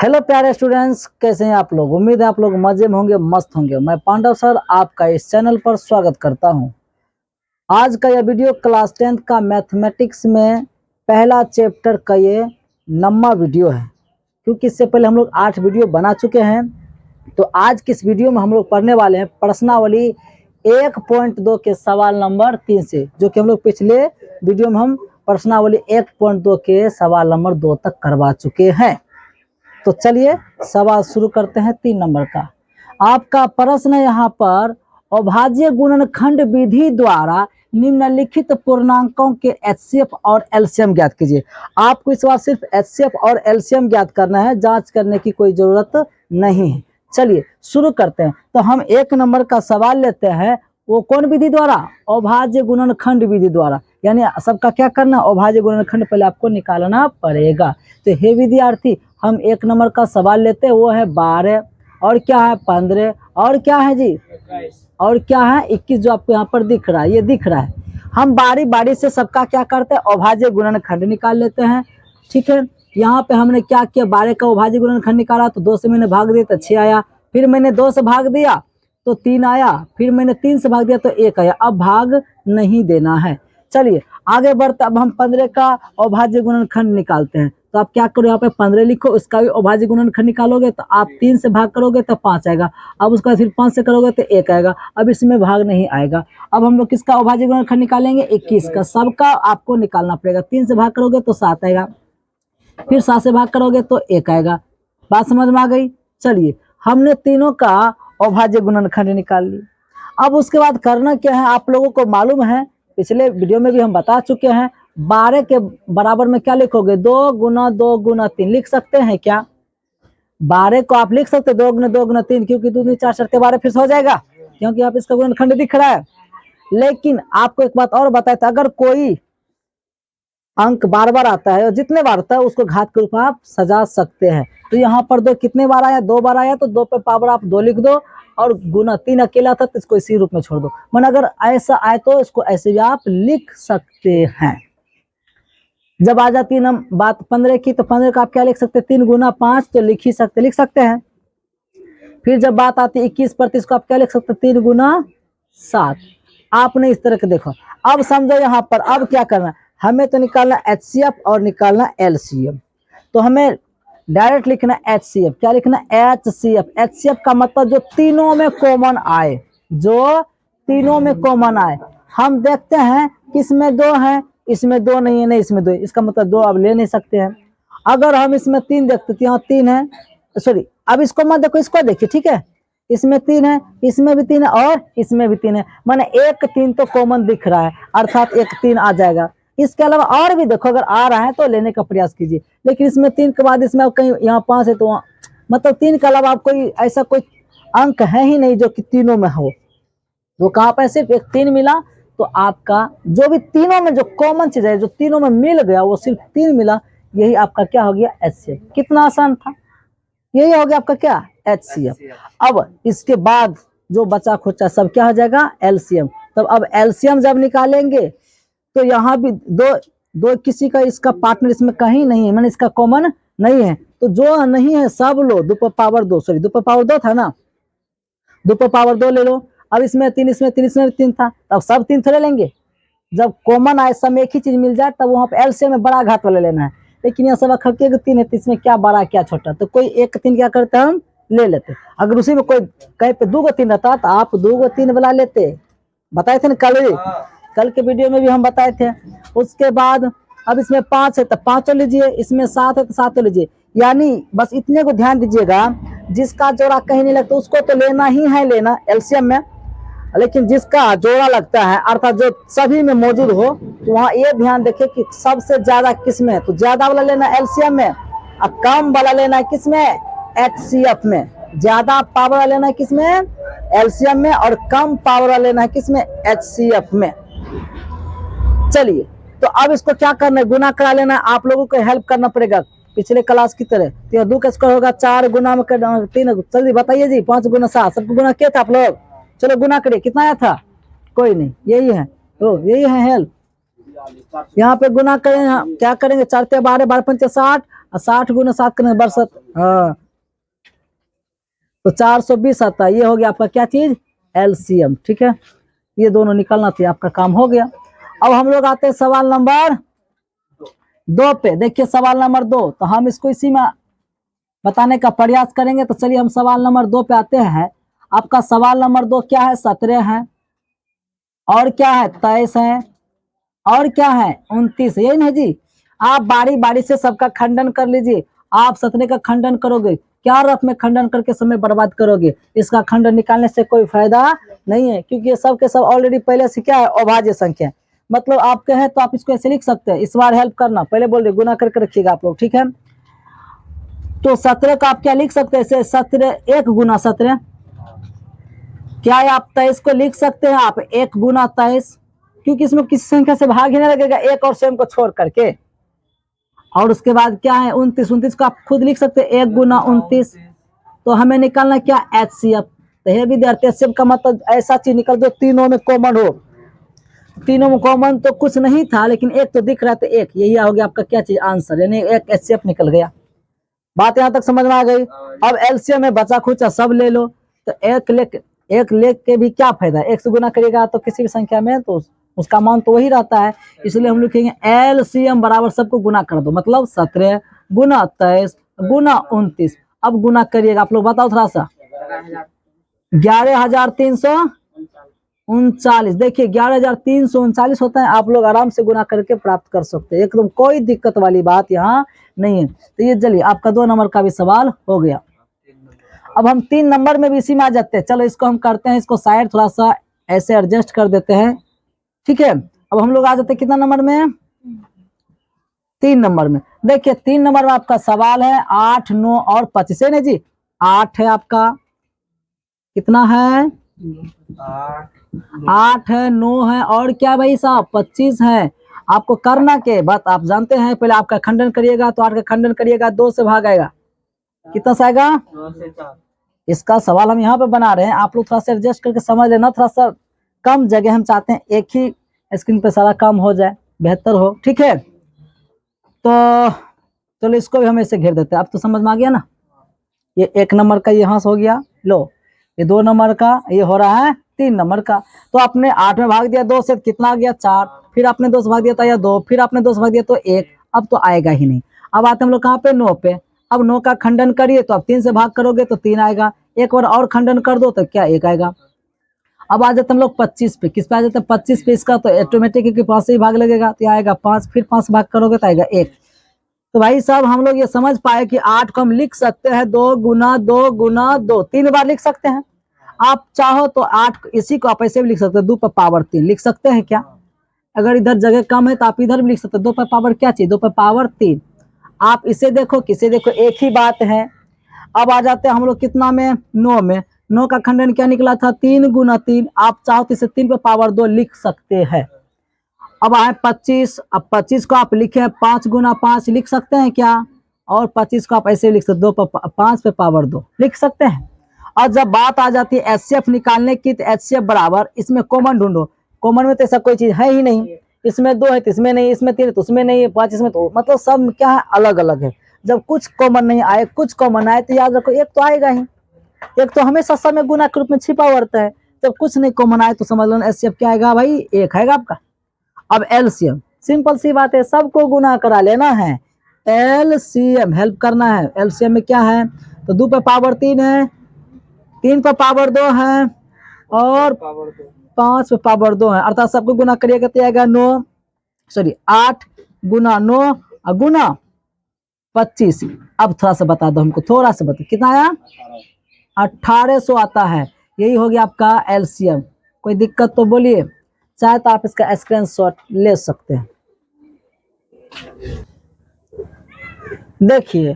Hello प्यारे students, कैसे हैं आप लोग। उम्मीद है आप लोग मजे में होंगे, मस्त होंगे। मैं पांडव सर आपका इस चैनल पर स्वागत करता हूं। आज का यह वीडियो क्लास 10th का मैथमेटिक्स में पहला चैप्टर का ये नम्मा वीडियो है, क्योंकि इससे पहले हम लोग 8 वीडियो बना चुके हैं। तो आज की इस वीडियो में हम लोग पढ़ने वाले हैं प्रश्नावली 1.2 के सवाल नंबर 3 से, जो कि हम लोग पिछले वीडियो में हम प्रश्नावली 1.2 के सवाल नंबर 2 तक करवा चुके हैं। तो चलिए सवाल शुरू करते हैं 3 नंबर का। आपका प्रश्न यहाँ पर अभाज्य गुणनखंड विधि द्वारा निम्नलिखित पूर्णांकों के एचसीएफ और एलसीएम ज्ञात कीजिए। आपको इस बार सिर्फ एचसीएफ और एलसीएम ज्ञात करना है, जांच करने की कोई जरूरत नहीं है। चलिए शुरू करते हैं। तो हम 1 नंबर का सवाल लेते हैं। वो कौन विधि द्वारा? अभाज्य गुणनखंड विधि द्वारा। यानी सबका क्या करना? अभाज्य गुणनखंड पहले आपको निकालना पड़ेगा। तो हे विद्यार्थी, हम 1 नंबर का सवाल लेते हैं। वो है 12 और क्या है 15 और क्या है जी 21 और क्या है 21, जो आपको यहाँ पर दिख रहा है, ये दिख रहा है। हम बारी बारी से सबका क्या करते हैं? अभाज्य गुणनखंड निकाल लेते हैं। ठीक है, यहाँ पे हमने क्या किया? 12 का अभाज्य गुणनखंड निकाला तो 2 से मैंने भाग दिया तो 6 आया। फिर मैंने 2 से भाग दिया तो 3 आया। फिर मैंने 3 से भाग दिया तो 1 आया। अब भाग नहीं देना है। चलिए आगे बढ़ते। अब हम 15 का अभाज्य गुणनखंड निकालते हैं। तो आप क्या करो, यहाँ पे 15 लिखो, उसका भी अभाज्य गुणनखंड निकालोगे तो आप 3 से भाग करोगे तो 5 आएगा। अब उसका फिर 5 से करोगे तो 1 आएगा। अब इसमें भाग नहीं आएगा। अब हम लोग किसका अभाज्य गुणनखंड निकालेंगे? 21 का। सबका आपको निकालना पड़ेगा। 3 से भाग करोगे तो 7 आएगा। फिर 7 से भाग करोगे तो 1 आएगा। बात समझ में आ गई? चलिए हमने तीनों का अभाज्य गुणनखंड निकाल ली। अब उसके बाद करना क्या है? आप लोगों को मालूम है, पिछले वीडियो में भी हम बता चुके हैं। 12 के बराबर में क्या लिखोगे? 2 गुना 2 गुना 3 लिख सकते हैं क्या? 12 को आप लिख सकते 2 गुना 2 गुना 3, क्योंकि 2 दूनी 4 4 12 फिर से हो जाएगा, क्योंकि आप इसका गुणनखंड दिख रहा है। लेकिन आपको एक बात और बताया था, अगर कोई अंक बार बार आता है और जितने बार आता है उसको घात के रूप में आप सजा सकते हैं। तो यहाँ पर 2 कितने बार आया? 2 बार आया, तो 2 पे पावर आप 2 लिख दो, और गुना 3 अकेला था तो इसको इसी रूप में छोड़ दो। मन अगर ऐसा आए तो इसको ऐसे भी आप लिख सकते हैं। जब आ जाती है बात 15 की, तो 15 का आप क्या लिख सकते हैं? 3 गुना 5 तो लिख ही सकते, लिख सकते हैं। फिर जब बात आती है 21 पर, इसको आप क्या लिख सकते हैं? 3 गुना 7। आपने इस तरह के देखो। अब समझो यहाँ पर अब क्या करना, हमें तो निकालना एचसीएफ और निकालना एलसीएम। तो हमें डायरेक्ट लिखना एचसीएफ। क्या लिखना? एचसीएफ। एचसीएफ का मतलब जो तीनों में कॉमन आए, जो तीनों में कॉमन आए। हम देखते हैं किसमें 2 है, इसमें 2 नहीं है, नहीं इसमें 2 है, इसका मतलब 2 अब ले नहीं सकते हैं। अगर हम इसमें 3 देखते तो यहाँ 3 है, सॉरी अब इसको मत देखो, इसको देखिए। ठीक है, इसमें 3 है, इसमें भी 3 है और इसमें भी 3 है। माने 1 3 तो कॉमन दिख रहा है, अर्थात 1 3 आ जाएगा। इसके अलावा और भी देखो, अगर आ रहा है तो लेने का प्रयास कीजिए। लेकिन इसमें 3 के बाद इसमें कहीं यहाँ 5 है, तो वहाँ मतलब 3 के अलावा आप कोई ऐसा कोई अंक है ही नहीं जो कि तीनों में हो। वो कहाँ पर सिर्फ एक 3 मिला, तो आपका जो भी तीनों में जो कॉमन चीज है, जो तीनों में मिल गया, वो सिर्फ 3 मिला, यही आपका क्या हो गया? एचसीएफ। कितना आसान था, यही हो गया आपका क्या? एचसीएफ। अब इसके बाद जो बचा खुचा सब क्या हो जाएगा? एलसीएम। तब अब एलसीएम जब निकालेंगे तो यहाँ भी दो किसी का इसका पार्टनर इसमें कहीं नहीं है, मैंने इसका कॉमन नहीं है, तो जो नहीं है सब लो 2 पर पावर 2, सॉरी 2 पर पावर 2 था ना, 2 पर पावर 2 ले लो। अब इसमें 3, इसमें 3, इसमें 3 था, तब सब 3 थोड़े लेंगे। जब कॉमन आए, सब एक ही चीज मिल जाए, तब वहां पे एलसीएम में बड़ा घात वाला लेना है। लेकिन यहाँ सब अखके 3 है, तो इसमें क्या बड़ा क्या छोटा, तो कोई 1 3 क्या करते हैं? हम ले लेते। अगर उसी में कोई कहीं पे 2 3 रहता तो आप 2 3 वाला लेते। बताए थे ना कल के वीडियो में भी हम बताए थे। उसके बाद अब इसमें 5 है तो 5 लीजिए, इसमें 7 है तो 7 लीजिए। यानी बस इतने को ध्यान दीजिएगा, जिसका जोड़ा कहीं नहीं लगता उसको तो लेना ही है, लेना एलसीएम में। लेकिन जिसका जोड़ा लगता है, अर्थात जो सभी में मौजूद हो, तो वहाँ ये ध्यान देखे कि सबसे ज्यादा किसमें, तो ज्यादा वाला लेना एलसीएम में, और कम वाला लेना है किसमें? एचसीएफ में। ज्यादा पावर वाला लेना है किसमें? एलसीएम में, और कम पावर वाला लेना है किसमें? एचसीएफ में। चलिए तो अब इसको क्या करना है? गुना करा लेना है। आप लोगों को हेल्प करना पड़ेगा पिछले क्लास की तरह। तो 2 का स्क्वायर होगा 4 गुना में 3। जल्दी बताइए जी, 5 गुना 7, सबको गुना किया था आप लोग? चलो गुना करिए, कितना आया था? कोई नहीं, यही है, तो यही है हेल्प। यहाँ पे गुना करें, क्या करेंगे? 4 × 12, 12 × 5 = 60, और 60 गुना 7 करेंगे बरसत, हाँ तो 420 आता है। ये हो गया आपका क्या चीज, एलसीएम। ठीक है, ये दोनों निकलना चाहिए, आपका काम हो गया। अब हम लोग आते हैं सवाल नंबर 2 पे। देखिए सवाल नंबर 2, तो हम इसको इसी में बताने का प्रयास करेंगे। तो चलिए हम सवाल नंबर 2 पे आते हैं। आपका सवाल नंबर 2 क्या है, 17 है, और क्या है 23 है, और क्या है 29, यही नहीं जी। आप बारी बारी से सबका खंडन कर लीजिए। आप 17 का खंडन करोगे, क्या रफ में खंडन करके समय बर्बाद करोगे, इसका खंडन निकालने से कोई फायदा नहीं है, क्योंकि ये सब के सब ऑलरेडी पहले से क्या है, अभाज्य संख्या। मतलब आपके हैं तो आप इसको ऐसे लिख सकते हैं। इस बार हेल्प करना, पहले बोल रहे गुना करके रखिएगा आप लोग, ठीक है। तो 17 का आप क्या लिख सकते हैं, 17 1 गुना 17, क्या है आप 23 को लिख सकते हैं आप 1 गुना 23, क्योंकि इसमें किसी संख्या से भाग ही नहीं लगेगा, एक और स्वयं को छोड़ करके। और उसके बाद क्या है 29, 29 को आप खुद लिख सकते हैं 1 गुना 29। तो हमें निकालना क्या, एचसीएफ। तो हे विद्यार्थी, एचसीएफ का मतलब ऐसा चीज निकल जो तीनों में कॉमन हो। तीनों में कॉमन तो कुछ नहीं था, लेकिन एक तो दिख रहा था, एक यही हो गया आपका क्या चीज, आंसर, यानी एक एचसीएफ निकल गया। बात यहाँ तक समझ में आ गई। अब एलसीएम में बचा खुचा सब ले लो। तो एक लेख के भी क्या फायदा, एक से गुना करिएगा तो किसी भी संख्या में तो उसका मान तो वही रहता है। इसलिए हम लिखेंगे एलसीएम बराबर सबको गुना कर दो, मतलब 17 गुना 23 गुना 29। अब गुना करिएगा आप लोग, बताओ थोड़ा सा। 11,339। देखिए 11,339 होता है, आप लोग आराम से गुना करके प्राप्त कर सकते हैं, एकदम कोई दिक्कत वाली बात यहाँ नहीं है। तो ये चलिए आपका 2 नंबर का भी सवाल हो गया। अब हम 3 नंबर में भी इसी में आ जाते हैं। चलो इसको हम करते हैं, इसको शायद थोड़ा सा ऐसे एडजस्ट कर देते हैं, ठीक है। अब हम लोग आ जाते हैं कितना नंबर में, 3 नंबर में। देखिए 3 नंबर में आपका सवाल है 8, 9 और 25 है ना जी। 8 है आपका, कितना है 8 है, 9 है, और क्या भाई साहब 25 है। आपको करना के बात आप जानते हैं, पहले आपका खंडन करिएगा, तो 8 का खंडन करिएगा 2 से भाग आएगा, कितना से आएगा 2 से 4। इसका सवाल हम यहाँ पे बना रहे हैं, आप लोग थोड़ा सा एडजस्ट करके समझ लेना, थोड़ा सा कम जगह हम चाहते हैं, एक ही स्क्रीन पे सारा काम हो जाए, बेहतर हो, ठीक है। तो चलो इसको भी हम ऐसे घेर देते हैं। अब तो समझ में आ गया ना। ये 1 नंबर का यहाँ से हो गया, लो ये 2 नंबर का, ये हो रहा है 3 नंबर का। तो आपने 8 में भाग दिया 2 से, कितना आ गया 4, फिर आपने 2 से भाग दिया था या 2, फिर आपने 2 से भाग दिया तो 1, अब तो आएगा ही नहीं। अब आते हम लोग कहाँ पे, 9 पे। अब 9 का खंडन करिए तो आप 3 से भाग करोगे तो 3 आएगा, एक बार और खंडन कर दो तो क्या 1 आएगा। अब आ जाते हम लोग 25 पे, किस पे आ जाते हैं 25 पे, इसका तो ऑटोमेटिक के पास से ही भाग लगेगा तो आएगा 5, फिर 5 भाग करोगे तो आएगा 1। तो भाई साहब हम लोग ये समझ पाए कि 8 को हम लिख सकते हैं 2 गुना 2 गुना 2, 3 बार लिख सकते हैं। आप चाहो तो 8 इसी को आप ऐसे भी लिख सकते हैं, 2 पर पावर 3 लिख सकते हैं क्या। अगर इधर जगह कम है तो आप इधर भी लिख सकते हैं, 2 पर पावर क्या चाहिए, 2 पर पावर 3। आप इसे देखो किसे देखो, एक ही बात है। अब आ जाते हैं हम लोग कितना में, 9 में। 9 का खंडन क्या निकला था, 3 गुना 3। आप चाहो तो इसे 3 पे पावर 2 लिख सकते हैं। अब आए 25। अब 25 को आप लिखे 5 गुना 5 लिख सकते हैं क्या, और 25 को आप ऐसे लिख सकते 5 पे पावर 2 लिख सकते हैं। और जब बात आ जाती है एचसीएफ निकालने की, तो एचसीएफ बराबर इसमें कॉमन ढूंढो। कॉमन में तो ऐसा कोई चीज है ही नहीं, इसमें 2 है तो इसमें नहीं, इसमें 3 है तो उसमें नहीं है, 5 इसमें तो, मतलब सब क्या है, अलग अलग है। जब कुछ कॉमन नहीं आए, कुछ कॉमन आए तो याद रखो एक तो आएगा ही, एक तो हमेशा सब में गुना के रूप में छिपा रहता है। जब कुछ नहीं कॉमन आए तो समझ लो एचसीएफ क्या आएगा भाई, 1 आएगा आपका। अब एलसीएम सिंपल सी बात है, सबको गुना करा लेना है। एलसीएम हेल्प करना है। एलसीएम में क्या है, तो 2 पे पावर 3 है, 3 पे पावर 2 है, और 5 पे पावर 2 है, अर्थात सबको गुना करिएगा तो आएगा 8 गुना 9 और गुना 25। अब थोड़ा सा बता दो हमको, थोड़ा सा बता, कितना आया 1800 आता है। यही हो गया आपका एलसीएम। कोई दिक्कत तो बोलिए, चाहे तो आप इसका स्क्रीनशॉट ले सकते हैं। देखिए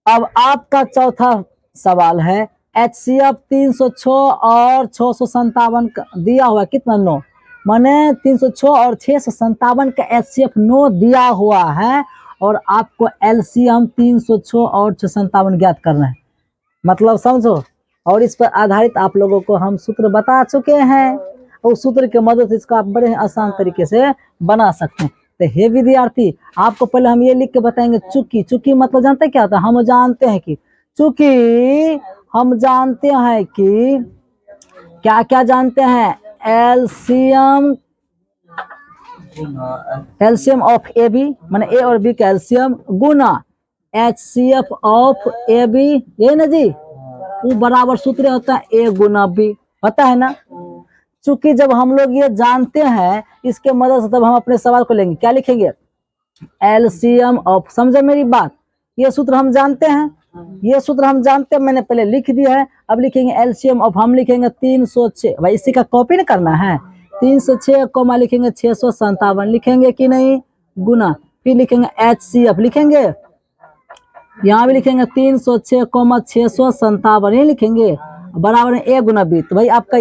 अब आपका चौथा सवाल है, एचसीएफ 306 और 657 दिया हुआ, कितना 9, माने 306 और 657 का एचसीएफ 9 दिया हुआ है, और आपको एलसीएम 306 और 657 ज्ञात करना है, मतलब समझो। और इस पर आधारित आप लोगों को हम सूत्र बता चुके हैं, और सूत्र की मदद से इसको आप बड़े आसान तरीके से बना सकते हैं। तो हे विद्यार्थी, आपको पहले हम ये लिख के बताएंगे चूंकि। चूंकि मतलब जानते हैं क्या होता है? हम जानते हैं कि चूंकि हम जानते हैं कि क्या क्या जानते हैं? LCM, LCM of A B माने ए और बी का एलसीएम गुना HCF ऑफ ए बी, ये ना जी, वो बराबर सूत्र होता है ए गुना बी, पता है ना। चूंकि जब हम लोग ये जानते हैं, इसके मदद से तब हम अपने सवाल को लेंगे। क्या लिखेंगे? एलसीएम ऑफ, समझे मेरी बात? ये सूत्र हम जानते हैं, ये सूत्र हम जानते हैं, मैंने पहले लिख दिया है। अब लिखेंगे एलसीएम ऑफ, हम लिखेंगे 306, भाई इसी का कॉपी ना करना है। 306 कोमा लिखेंगे 657 लिखेंगे कि नहीं, गुना, फिर लिखेंगे HCF लिखेंगे, यहाँ भी लिखेंगे 306 कोमा 657 ये लिखेंगे, बराबर है ए गुना बी। तो भाई आपका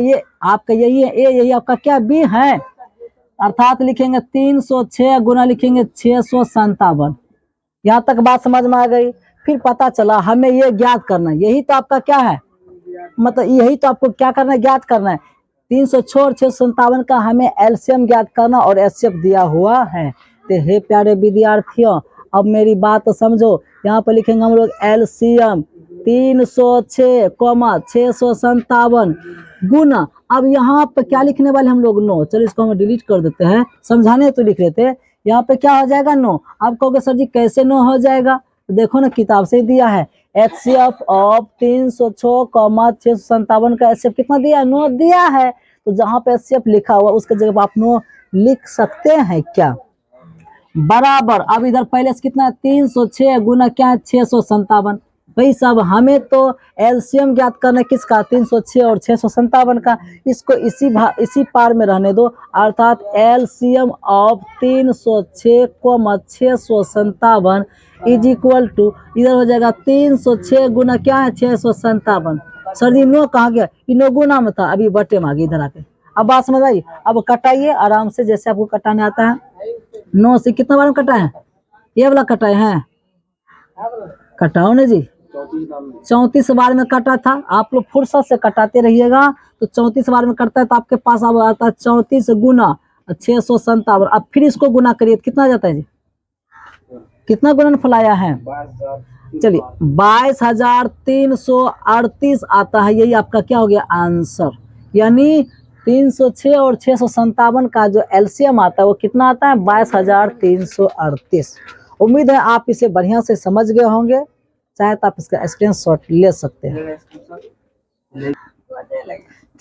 यही है ए, यही आपका क्या बी है, अर्थात लिखेंगे 306 गुना लिखेंगे 657। यहाँ तक बात समझ में आ गई। फिर पता चला हमें ये ज्ञात करना है, यही तो आपका क्या है, मतलब यही तो आपको क्या करना है, ज्ञात करना है। 306 और 657 का हमें एलसीएम ज्ञात करना और एचसीएफ दिया हुआ है। तो हे प्यारे विद्यार्थियों, अब मेरी बात तो समझो। यहाँ पर लिखेंगे हम लोग एलसीएम 306 कोमा 657 गुना, अब यहाँ पे क्या लिखने वाले हम लोग? 9। चलो इसको हम डिलीट कर देते हैं, समझाने तो लिख रहे थे। यहाँ पे क्या हो जाएगा? 9। आप कहोगे सर जी कैसे 9 हो जाएगा? तो देखो ना, किताब से दिया है HCF ऑफ 306 कोमा 657 का HCF कितना दिया? 9 दिया है। तो जहाँ पे HCF लिखा हुआ उसके जगह आप 9 लिख सकते हैं क्या, बराबर। अब इधर पहले से कितना है? 306 गुना क्या है? 657। भाई साहब हमें तो एलसीएम ज्ञात करना है किसका? 306 और 657 का। इसको इसी पार में रहने दो, अर्थात LCM of 306 comma 657 is equal to, इधर हो जाएगा 306 गुना क्या है? 657। सर जी 9 कहाँ गया? इन गुना में था, अभी बटे में आ गई इधर आके। अब बात समझ आई? अब कटाइए आराम से, जैसे आपको कटाने आता है। 9 से कितना बार में कटाए हैं? ये वाला कटाए हैं, कटाओ ना जी। 34 बार में कटा था। आप लोग फुर्सत से कटाते रहिएगा, तो 34 बार में कटता है तो आपके पास अब आता है 34 गुना 657। अब फिर इसको गुना करिए, कितना जाता है जी? कितना गुणनफल आया है? चलिए 22,338 आता है। यही आपका क्या हो गया? आंसर। यानी 306 और 657 का जो एलसीएम आता है वो कितना आता है? 22,338। उम्मीद है आप इसे बढ़िया से समझ गए होंगे, चाहे तो आप इसका स्क्रीनशॉट ले सकते हैं।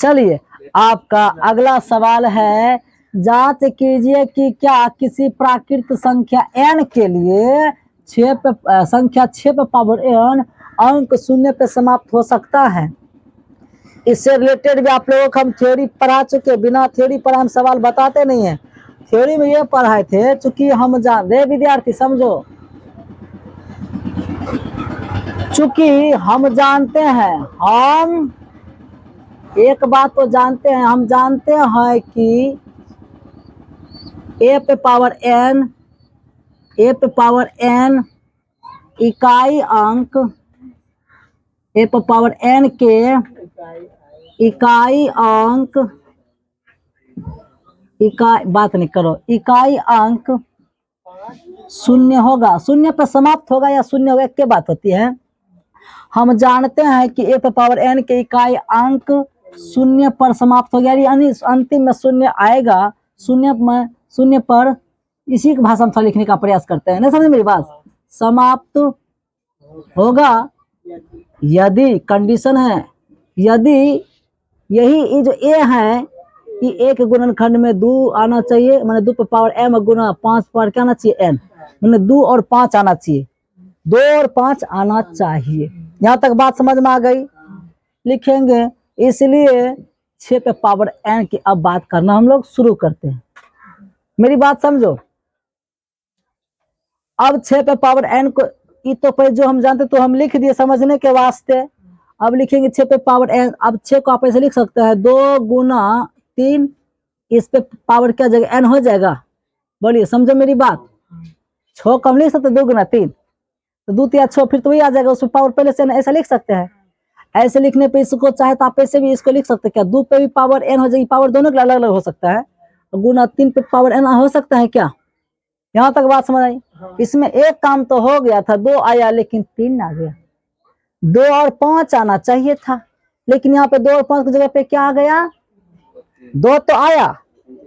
चलिए आपका अगला सवाल है, जांच कीजिए कि क्या किसी प्राकृत संख्या n के लिए संख्या 6 पे पावर n अंक 0 पे समाप्त हो सकता है। इससे रिलेटेड भी आप लोगों को हम थ्योरी पढ़ा चुके, बिना थ्योरी पढ़ा हम सवाल बताते नहीं है। थ्योरी में ये पढ़ाए थे, चूंकि हम जान रहे विद्यार्थी समझो, चूंकि हम जानते हैं, हम एक बात तो जानते हैं, हम जानते हैं कि ए पे पावर n इकाई अंक, ए पे पावर n के इकाई अंक, बात नहीं करो, इकाई अंक 0 होगा, 0 पे समाप्त होगा या 0 होगा, एक के बात होती है। हम जानते हैं कि ए पे पावर n के इकाई अंक 0 पर समाप्त हो गया, यानी अंतिम में 0 आएगा। 0 पर इसी की भाषा में लिखने का प्रयास करते हैं, नहीं समझ मेरी बात? समाप्त होगा यदि, कंडीशन है यदि यही जो ए है कि ए के गुणनखंड में 2 आना चाहिए, मैंने 2 पे पावर m गुना 5 पर क्या आना चाहिए? n, मैंने 2 और 5 आना चाहिए, 2 और 5 आना चाहिए। यहाँ तक बात समझ में आ गई? लिखेंगे इसलिए 6 पे पावर n की अब बात करना हम लोग शुरू करते हैं। मेरी बात समझो। अब 6 पे पावर n को तो पर जो हम जानते तो हम लिख दिए समझने के वास्ते। अब लिखेंगे 6 पे पावर n, अब 6 को आप ऐसे लिख सकते हैं 2 गुना 3, इस पे पावर क्या जगह n हो जाएगा? बोलिए समझो मेरी बात। 6 को हम लिख सकते 2 गुना 3, तो 2 3 6 फिर तो वही आ जाएगा, उसमें पावर पहले से ऐसा लिख सकते हैं। ऐसे लिखने पे इसको चाहे तो आप ऐसे भी इसको लिख सकते हैं, क्या 2 पे भी पावर n हो जाएगी, पावर दोनों का अलग अलग हो सकता है, गुना 3 पे पावर n हो सकता है क्या? यहाँ तक बात समझ आई। इसमें एक काम तो हो गया था, 2 आया लेकिन 3 आ गया। 2 और 5 आना चाहिए था, लेकिन यहाँ पे 2 और 5 की जगह पे क्या आ गया? 2 तो आया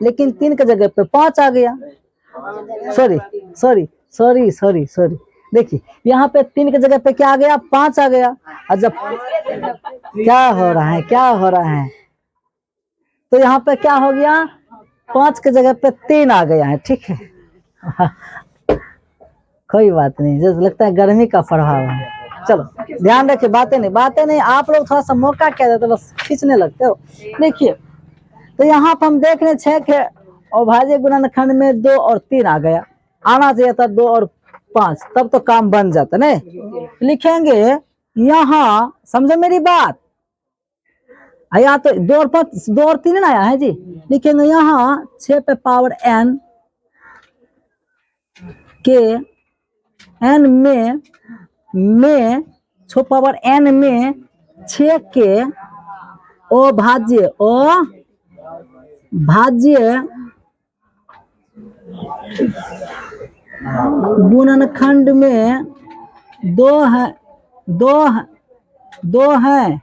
लेकिन 3 की जगह पे 5 आ गया। Sorry sorry sorry sorry sorry, देखिए यहाँ पे 3 की जगह पे क्या आ गया? 5 आ गया। और जब क्या हो रहा है, क्या हो रहा है, तो यहाँ पे क्या हो गया? 5 की जगह पे 3 आ गया है। ठीक है, कोई बात नहीं, जैसे लगता है गर्मी का प्रभाव है। चलो ध्यान रखिए, बातें नहीं, आप लोग थोड़ा सा मौका क्या देते, बस खींचने लगते हो। देखिए तो यहाँ पर हम देख रहे 6 के अभाज्य गुणनखंड में 2 और 3 आ गया, आना चाहिए था 2 और 5, तब तो काम बन जाता नहीं। लिखेंगे यहाँ, समझो मेरी बात, यहाँ तो 2 और 5, 2 और 3 आया है जी। लिखेंगे यहाँ 6 पे पावर n के n में 6 पावर n में 6 के अभाज्य गुणनखंड में 2 है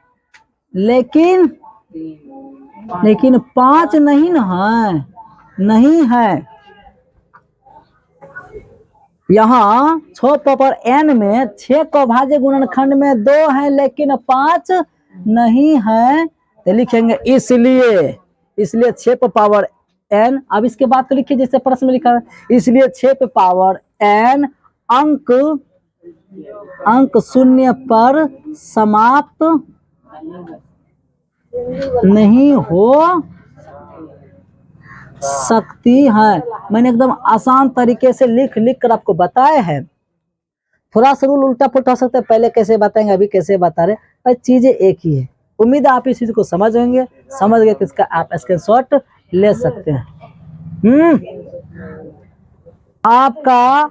लेकिन 5 नहीं ना है, नहीं है। यहाँ 6 पावर n में 6 का अभाज्य गुणनखंड में 2 है लेकिन 5 नहीं है, तो लिखेंगे इसलिए 6 पे पावर n। अब इसके बाद तो लिखिए जैसे प्रश्न में लिखा है, इसलिए 6 पे पावर n अंक 0 पर समाप्त नहीं हो सकती है। मैंने एकदम आसान तरीके से लिख कर आपको बताया है। थोड़ा सा रूल उल्टा पुल्टा हो सकता है, पहले कैसे बताएंगे अभी कैसे बता रहे, पर चीजें एक ही है। उम्मीद है आप इस चीज को समझ गए तो इसका आप स्क्रीनशॉट ले सकते हैं। आपका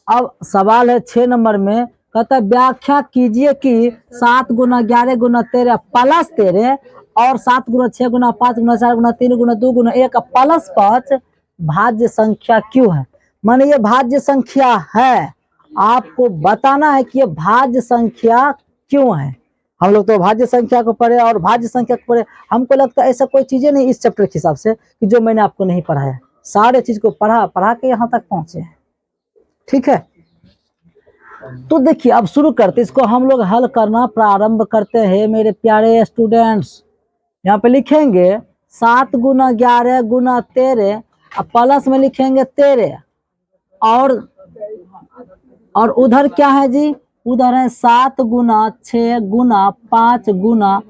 अब सवाल है 6 नंबर में, कहता है व्याख्या कीजिए कि 7 गुना 11 गुना 13 प्लस 13 और 7 गुना 6 गुना 5 गुना 4 गुना 3 गुना 2 गुना 1 प्लस 5 भाज्य संख्या क्यों है। माने ये भाज्य संख्या है, आपको बताना है कि ये भाज्य संख्या क्यों है। हम लोग तो भाज्य संख्या को पढ़े और भाज्य संख्या को पढ़े, हमको लगता है ऐसा कोई चीजें नहीं इस चैप्टर के हिसाब से कि जो मैंने आपको नहीं पढ़ाया। सारे चीज को पढ़ा के यहाँ तक पहुंचे हैं। ठीक है, तो देखिए अब शुरू करते, इसको हम लोग हल करना प्रारंभ करते हैं मेरे प्यारे स्टूडेंट्स। यहाँ पे लिखेंगे 7 गुना 11 गुना 13 प्लस में लिखेंगे 13 और उधर क्या है जी, उधर है 7 गुना 6 गुना 5 गुना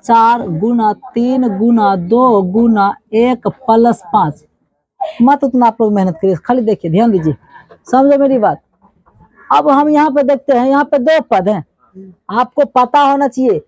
4 गुना 3 गुना 2 गुना 1 प्लस 5। मत उतना आप लोग मेहनत करिए, खाली देखिए, ध्यान दीजिए, समझो मेरी बात। अब हम यहाँ पे देखते हैं, यहाँ पे 2 पद हैं। आपको पता होना चाहिए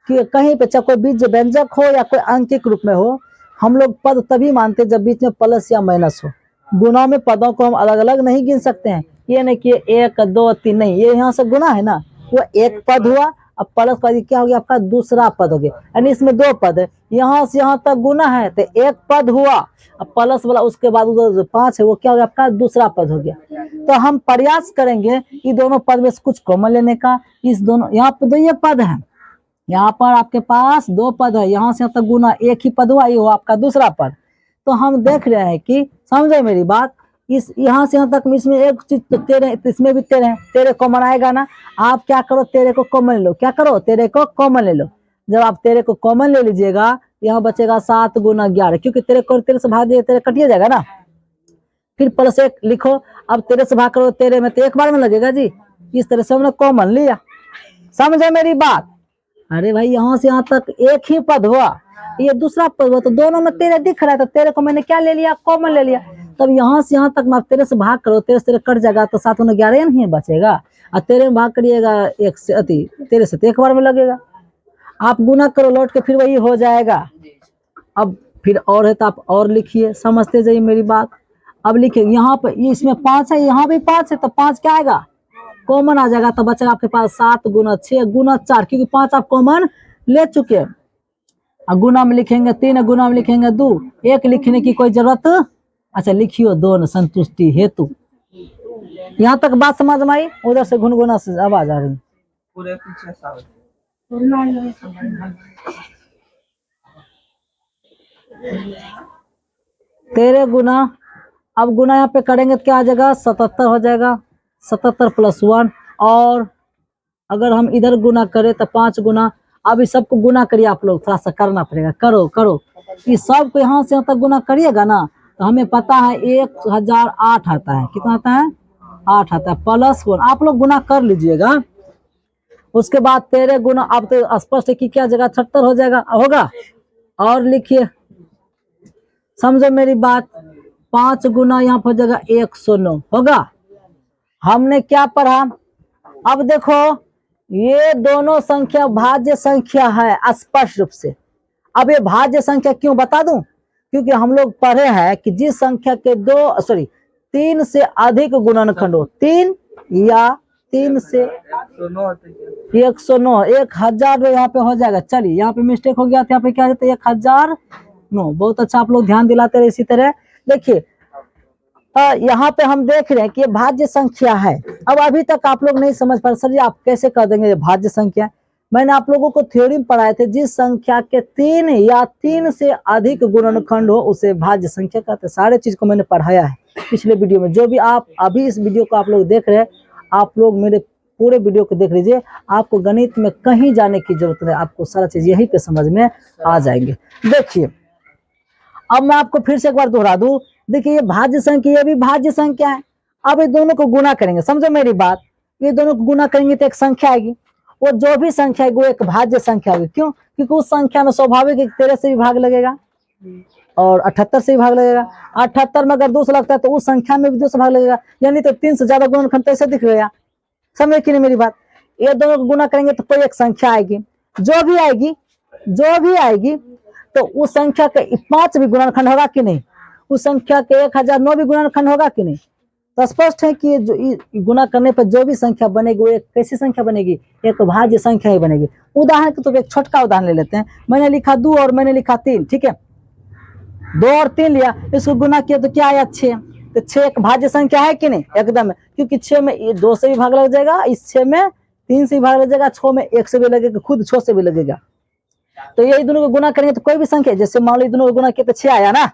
कि कहीं पे चाहे कोई बीज व्यंजक हो या कोई अंकिक रूप में हो, हम लोग पद तभी मानते जब बीच में प्लस या माइनस हो। गुना में पदों को हम अलग अलग नहीं गिन सकते हैं, ये नहीं कि 1 2 3 नहीं, ये यहाँ से गुना है ना, वो एक पद हुआ, अब प्लस पद क्या हो गया आपका दूसरा पद हो गया, यानी इसमें 2 पद है, यहाँ से यहाँ तक गुना है तो एक पद हुआ, अब प्लस वाला उसके बाद उधर 5 है वो क्या हो गया आपका दूसरा पद हो गया। तो हम प्रयास करेंगे कि दोनों पद में से कुछ कॉमन लेने का। इस दोनों यहाँ पे 2 पद है, यहाँ पर आपके पास 2 पद है, यहाँ से यहाँ तक गुना एक ही पद हुआ, ये हुआ आपका दूसरा पद। तो हम देख रहे हैं कि समझे मेरी बात, इस यहाँ से यहाँ तक इसमें एक चीज तो 13, इसमें भी 13 है, 13 कॉमन आएगा ना। आप क्या करो 13 को कॉमन ले लो, क्या करो 13 को कॉमन ले लो। जब आप 13 को कॉमन ले लीजिएगा, यहाँ बचेगा 7 गुना 11, क्योंकि 13 को 13 से भाग दिए 13 कटिए जाएगा ना, फिर प्लस 1 लिखो। अब 13 से भाग करो 13 में तो एक बार में लगेगा जी, इस तरह से हमने कॉमन लिया। समझे मेरी बात। अरे भाई यहाँ से यहाँ तक एक ही पद हुआ, ये दूसरा पद हुआ, तो दोनों में 13 दिख रहा है, तो 13 को मैंने क्या ले लिया कॉमन ले लिया। तब यहाँ से यहाँ तक 13 से भाग करो, 13 से 13 कट जाएगा तो 7 गुना 11 नहीं बचेगा, और 13 में भाग करिएगा 1 से 13 से तो एक बार में लगेगा। आप गुना करो लौट के फिर वही हो जाएगा। अब फिर और है तो आप और लिखिए, समझते जाइए मेरी बात। अब लिखिए यहाँ पे इसमें 5 है, यहाँ भी 5 है, तो 5 क्या आएगा कॉमन आ जाएगा, तो बचेगा आपके पास 7 गुना 6 गुना 4, क्योंकि 5 आप कॉमन ले चुके हैं। और गुना में लिखेंगे 3, गुना में लिखेंगे 2, 1 लिखने की कोई जरूरत, अच्छा लिखियो 2 संतुष्टि हेतु, यहाँ तक बात समझ में आई? उधर से गुनगुना से आवाज आ रही। पूरे पीछे साल तेरे गुना, अब गुना यहाँ पे करेंगे तो क्या आ जाएगा? 77 हो जाएगा। 77 प्लस 1, और अगर हम इधर गुना करें तो 5 गुना। अब इस सबको गुना करिए, आप लोग थोड़ा सा करना पड़ेगा। करो करो, इस सबको यहाँ से यहाँ तक गुना करिएगा ना, तो हमें पता है 1008 आता है। कितना आता है? 8 आता है। प्लस 1 आप लोग गुना कर लीजिएगा। उसके बाद तेरे गुना, अब तो स्पष्ट है कि क्या जगह 78 हो जाएगा, होगा। और लिखिए, समझो मेरी बात, 5 गुना यहाँ पर हो जाएगा 109, होगा। हमने क्या पढ़ा? अब देखो, ये दोनों संख्या भाज्य संख्या है स्पष्ट रूप से। अब ये भाज्य संख्या क्यों बता दूं? क्योंकि हम लोग पढ़े हैं कि जिस संख्या के 3 से अधिक गुणनखंड हो, 3 या 3 से 109, 1000 यहाँ पे हो जाएगा। चलिए, यहाँ पे मिस्टेक हो गया था, यहाँ पे क्या रहता है? 1009। बहुत अच्छा, आप लोग ध्यान दिलाते रहे इसी तरह। देखिए, यहाँ पे हम देख रहे हैं कि ये भाज्य संख्या है। अब अभी तक आप लोग नहीं समझ पा रहे, सर जी आप कैसे कर देंगे ये भाज्य संख्या? मैंने आप लोगों को थ्योरी में पढ़ाए थे, जिस संख्या के 3 या 3 से अधिक गुणनखंड हो उसे भाज्य संख्या कहते हैं। सारे चीज को मैंने पढ़ाया है पिछले वीडियो में। जो भी आप अभी इस वीडियो को आप लोग देख रहे हैं, आप लोग मेरे पूरे वीडियो को देख लीजिए। आपको गणित में कहीं जाने की जरूरत नहीं, आपको सारा चीज यहीं पे समझ में आ जाएंगे। देखिए, अब मैं आपको फिर से एक बार दोहरा दूं। देखिए, ये भाज्य संख्या, ये भी भाज्य संख्या है। अब ये दोनों को गुना करेंगे, समझो मेरी बात। ये दोनों को गुना करेंगे तो एक संख्या आएगी। वो जो भी संख्या आएगी वो एक भाज्य संख्या होगी। क्यों? क्योंकि उस संख्या में स्वाभाविक 13 से भी भाग लगेगा और 78 से भी भाग लगेगा। 78 में अगर 2 से लगता है तो उस संख्या में भी 2 से भाग लगेगा, यानी तो 3 से ज्यादा गुणनखंड ऐसे दिख गया। समझे कि नहीं मेरी बात? ये दोनों को गुना करेंगे तो कोई एक संख्या आएगी। जो भी आएगी तो उस संख्या के 5 भी गुणनखंड होगा कि नहीं? उस संख्या के 1009 भी गुणनखंड होगा कि नहीं? तो स्पष्ट है कि जो गुना करने पर जो भी संख्या बनेगी वो एक कैसी संख्या बनेगी? एक भाज्य संख्या ही बनेगी। उदाहरण के तौर पर एक छोटका उदाहरण ले लेते हैं। मैंने लिखा 2 और मैंने लिखा 3, ठीक है। 2 और 3 लिया, इसको गुना किया तो क्या आया? 6। तो 6 एक भाज्य संख्या है कि नहीं? एकदम, क्योंकि 6 में 2 से भी भाग लग जाएगा, इस 6 में 3 से भी भाग लग जाएगा, 6 में 1 से भी लगेगा, खुद 6 से भी लगेगा। तो यही दोनों को गुना करेंगे तो कोई भी संख्या, जैसे मान लो दोनों को गुना किया तो 6 आया ना,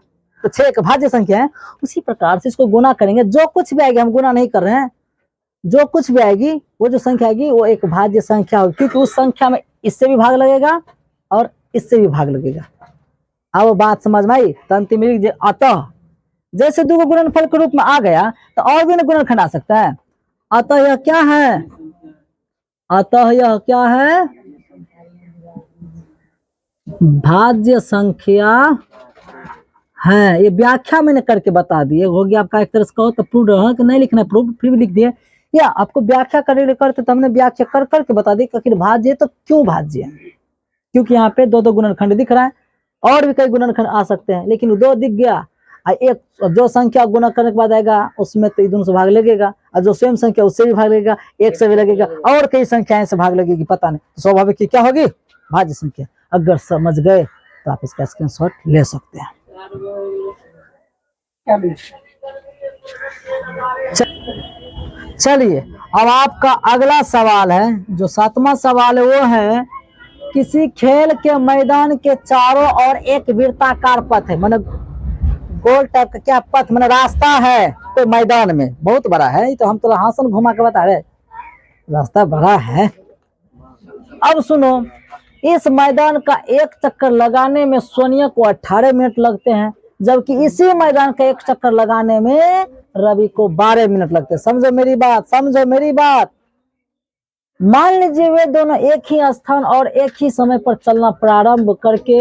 तो 6 एक भाज्य संख्या है। उसी प्रकार से इसको गुना करेंगे, जो कुछ भी आएगी, हम गुना नहीं कर रहे हैं, जो कुछ भी आएगी वो जो संख्या आएगी वो एक भाज्य संख्या होगी, क्योंकि उस संख्या में इससे भी भाग लगेगा और इससे भी भाग लगेगा। अब बात समझ में आई? तो अंतिम में अतः जैसे 2 गुणनफल के रूप में आ गया तो और भी गुणनखंड आ सकता है। अतः यह क्या है? अतः यह क्या है? भाज्य संख्या है। ये व्याख्या मैंने करके बता दी, हो गया आपका एक तरह से कहो तो प्रूव रहा कि नहीं लिखना, प्रूव फिर भी लिख दिए, या आपको व्याख्या करते तो हमने व्याख्या कर करके बता दी कि भाज्य तो क्यों भाज्य है? क्योंकि यहाँ पे 2 गुणनखंड दिख रहा है, और भी कई गुणनखंड आ सकते हैं, लेकिन 2 दिख गया। एक जो संख्या गुणा करने के बाद आएगा उसमें तो दोनों से भाग लगेगा, और जो स्वयं संख्या उससे भी भाग लगेगा, 1 से भी लगेगा, और कई संख्याएं से भाग लगेगी, पता नहीं। तो स्वाभाविक की क्या होगी? भाज्य संख्या। अगर समझ गए तो आप इसका स्क्रीनशॉट ले सकते हैं। चलिए, अब आपका अगला सवाल है, जो 7वां सवाल है, वो है किसी खेल के मैदान के चारों ओर एक वृत्ताकार पथ है, मतलब गोल टाइप का क्या पथ, मतलब रास्ता है कोई मैदान में, बहुत बड़ा है। तो हम तो हासन घुमा के बता रहे, रास्ता बड़ा है। अब सुनो, इस मैदान का एक चक्कर लगाने में सोनिया को 18 मिनट लगते हैं, जबकि इसी मैदान का एक चक्कर लगाने में रवि को 12 मिनट लगते हैं। समझो मेरी बात, समझो मेरी बात। मान लीजिए वे दोनों एक ही स्थान और एक ही समय पर चलना प्रारंभ करके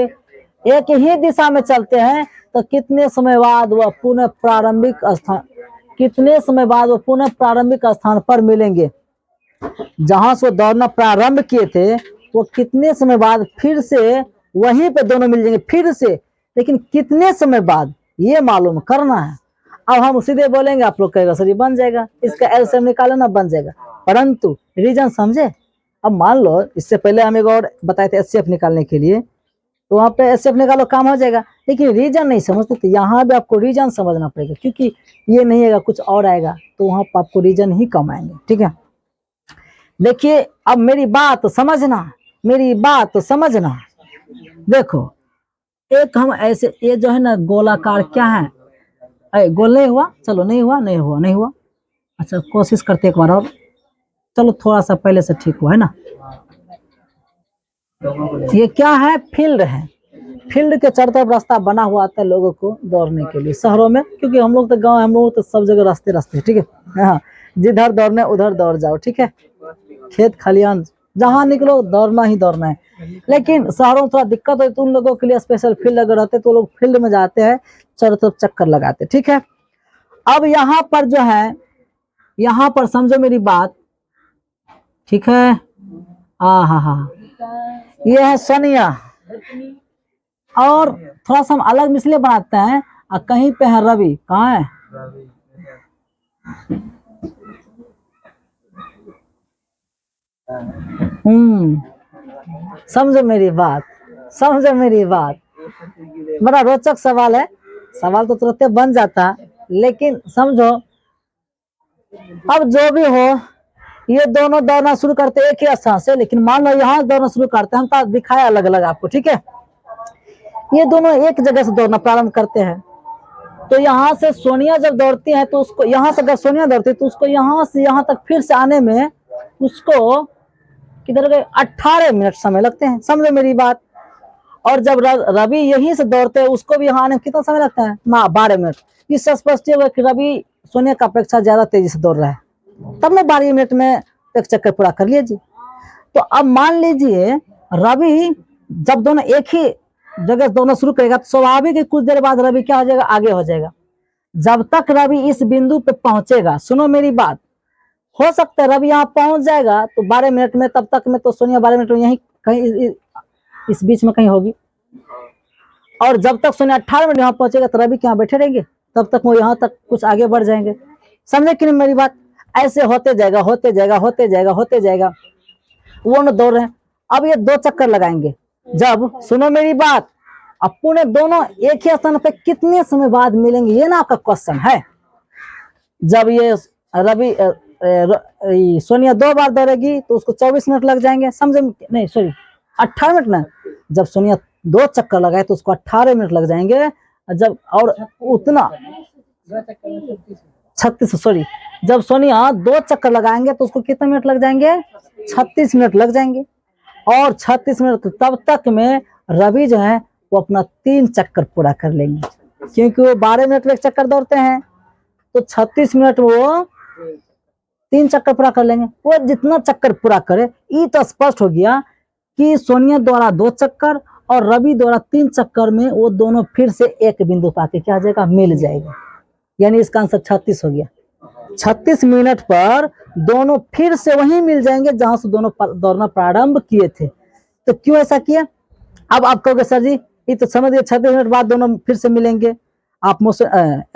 एक ही दिशा में चलते हैं, तो कितने समय बाद वह पुनः प्रारंभिक स्थान पर मिलेंगे? जहां से दौड़ना प्रारंभ किए थे वो कितने समय बाद फिर से वहीं पे दोनों मिल जाएंगे फिर से, लेकिन कितने समय बाद ये मालूम करना है। अब हम सीधे बोलेंगे, आप लोग कहेगा सर ये बन जाएगा, इसका एलसीएम निकालो ना, बन जाएगा, परंतु रीजन समझे। अब मान लो, इससे पहले हम एक और बताए थे एचसीएफ निकालने के लिए, तो वहाँ पे एसएफ निकालो, काम हो जाएगा। लेकिन रीजन नहीं समझते तो यहाँ भी आपको रीजन समझना पड़ेगा, क्योंकि ये नहीं आएगा कुछ और आएगा, तो वहाँ पर आपको रीजन ही कम आएंगे। ठीक है, देखिए अब मेरी बात समझना, मेरी बात समझना। देखो एक हम ऐसे, ये जो है ना गोलाकार क्या है, गोल नहीं हुआ, चलो नहीं हुआ नहीं हुआ नहीं हुआ, अच्छा कोशिश करते एक बार और, चलो थोड़ा सा पहले से ठीक हुआ है ना। ये क्या है, फील्ड है। फील्ड के चारों तरफ रास्ता बना हुआ आता है लोगों को दौड़ने के लिए शहरों में, क्योंकि हम लोग तो गांव, हम लोग तो सब जगह रास्ते रास्ते। ठीक है, हाँ, जिधर दौड़ना है उधर दौड़ जाओ। ठीक है, खेत खलियान जहां निकलो दौड़ना ही दौड़ना है। लेकिन शहरों में थोड़ा दिक्कत है, तो उन लोगों के लिए स्पेशल फील्ड अगर रहते तो लोग फील्ड में जाते हैं, चारों तरफ चक्कर लगाते। ठीक है, अब यहाँ पर जो है, यहाँ पर समझो मेरी बात। ठीक है, हाँ, ये है सोनिया, और थोड़ा सा हम अलग इसलिए बनाते हैं, कहीं पे है रवि, कहाँ है समझो मेरी बात, समझो मेरी बात। बड़ा रोचक सवाल है, सवाल तो तुरंत बन जाता, लेकिन समझो। अब जो भी हो, ये दोनों दौड़ना शुरू करते एक ही स्थान से, लेकिन मान लो यहाँ दौड़ना शुरू करते हैं, हम तो दिखाया अलग अलग आपको। ठीक है, ये दोनों एक जगह से दौड़ना प्रारंभ करते हैं। तो यहाँ से सोनिया जब दौड़ती है तो उसको, यहाँ से अगर सोनिया दौड़ती है तो उसको यहाँ से यहाँ तक फिर से आने में उसको किधर गए 18 मिनट समय लगते हैं, समझो मेरी बात। और जब रवि यहीं से दौड़ते हैं, उसको भी यहाँ आने में कितना समय लगता है, 12 मिनट। इससे स्पष्ट है कि रवि सोनिया का अपेक्षा ज्यादा तेजी से दौड़ रहा है, तब मैं 12 मिनट में एक चक्कर पूरा कर लीजिए। तो अब मान लीजिए रवि जब दोनों एक ही जगह दौड़ना शुरू करेगा, तो स्वाभाविक है कुछ देर बाद रवि क्या हो जाएगा, आगे हो जाएगा। जब तक रवि इस बिंदु पे पहुंचेगा, सुनो मेरी बात, हो सकता है रवि यहाँ पहुंच जाएगा तो 12 मिनट में, तब तक में तो सोनिया 12 मिनट में यहीं कहीं इस बीच में कहीं होगी। और जब तक सोनिया 18 मिनट यहाँ पहुंचेगा तो रवि क्या बैठे रहेंगे, तब तक वो यहाँ तक कुछ आगे बढ़ जाएंगे। समझे कि नहीं मेरी बात, ऐसे होते जाएगा होते जाएगा होते जाएगा होते जाएगा। वो न दौड़ रहे हैं, अब ये 2 चक्कर लगाएंगे। जब, सुनो मेरी बात, अब पुणे दोनों एक ही स्थान पे कितने समय बाद मिलेंगे, ये ना आपका क्वेश्चन है। जब ये रवि सोनिया 2 बार दौड़ेगी तो उसको 24 मिनट लग जाएंगे, समझे नहीं, सॉरी 18 मिनट ना। जब सोनिया 2 चक्कर लगाए तो उसको 18 मिनट लग जाएंगे। जब और उतना 36, सॉरी, जब सोनिया 2 चक्कर लगाएंगे तो उसको कितने मिनट लग जाएंगे, 36 मिनट लग जाएंगे। और 36 मिनट तब तक में रवि जो है वो अपना 3 चक्कर पूरा कर लेंगे, क्योंकि वो 12 मिनट में एक चक्कर दौड़ते हैं, तो 36 मिनट में वो 3 चक्कर पूरा कर लेंगे। वो जितना चक्कर पूरा करे, ये तो स्पष्ट हो गया कि सोनिया द्वारा 2 चक्कर और रवि द्वारा 3 चक्कर में वो दोनों फिर से एक बिंदु पाके क्या हो जाएगा, मिल जाएगा। यानी इसका आंसर 36 हो गया। 36 मिनट पर दोनों फिर से वहीं मिल जाएंगे जहां से दोनों दौड़ना प्रारंभ किए थे। तो क्यों ऐसा किया, अब आप कहोगे सर जी ये तो समझ गए 36 मिनट बाद दोनों फिर से मिलेंगे, आप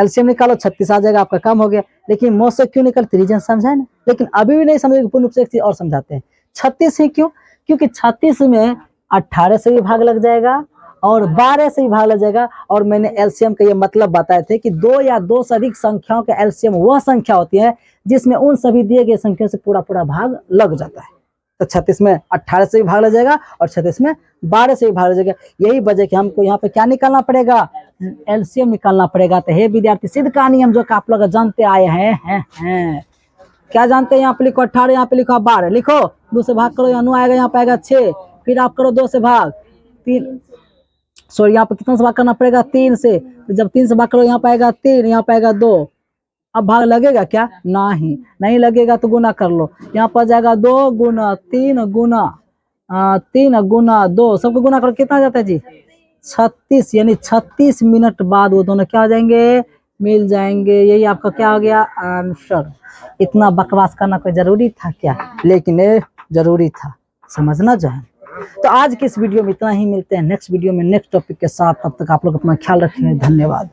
एलसीएम निकालो 36 आ जाएगा, आपका काम हो गया। लेकिन मोस से क्यों निकलती, रीजन समझा ना। लेकिन अभी भी नहीं समझे, पूर्ण रूप से एक चीज और समझाते हैं। 36 ही क्यों, क्योंकि 36 में 18 से भी भाग लग जाएगा और 12 से भी भाग लग जाएगा। और मैंने एलसीएम का ये मतलब बताए थे कि 2 या 2 से अधिक संख्याओं का एलसीएम वह संख्या होती है जिसमें उन सभी दिए गए संख्या से पूरा पूरा भाग लग जाता है। तो 36 में 18 से भी भाग लग जाएगा और 36 में 12 से भी भाग लग जाएगा। यही वजह कि हमको यहाँ पे क्या निकालना पड़ेगा, एलसीएम निकालना पड़ेगा। तो हे विद्यार्थी, सिद्ध का नियम जो आप लोग जानते आए हैं। क्या जानते हैं, यहाँ पे लिखो 18, यहाँ पे लिखो 12, लिखो 2 से भाग करो, यहाँ 9 आएगा, यहाँ पे आएगा 6, फिर आप करो 2 से भाग 3, सॉरी यहाँ पे कितना से भाग करना पड़ेगा, 3 से। तो जब 3 से भाग करो, यहाँ पे आएगा 3, यहाँ पे आएगा 2। अब भाग लगेगा क्या, नहीं लगेगा तो गुना कर लो, यहाँ पर जाएगा 2 गुना 3 गुना 3 गुना 2, सबको गुना करो, कितना जाता है जी 36। यानी 36 मिनट बाद वो दोनों क्या हो जाएंगे, मिल जाएंगे। यही आपका क्या हो गया आंसर। इतना बकवास करना कोई जरूरी था क्या, लेकिन ये जरूरी था, समझना जो है। तो आज के इस वीडियो में इतना ही, मिलते हैं नेक्स्ट वीडियो में नेक्स्ट टॉपिक के साथ। तब तक आप लोग अपना ख्याल रखें, धन्यवाद।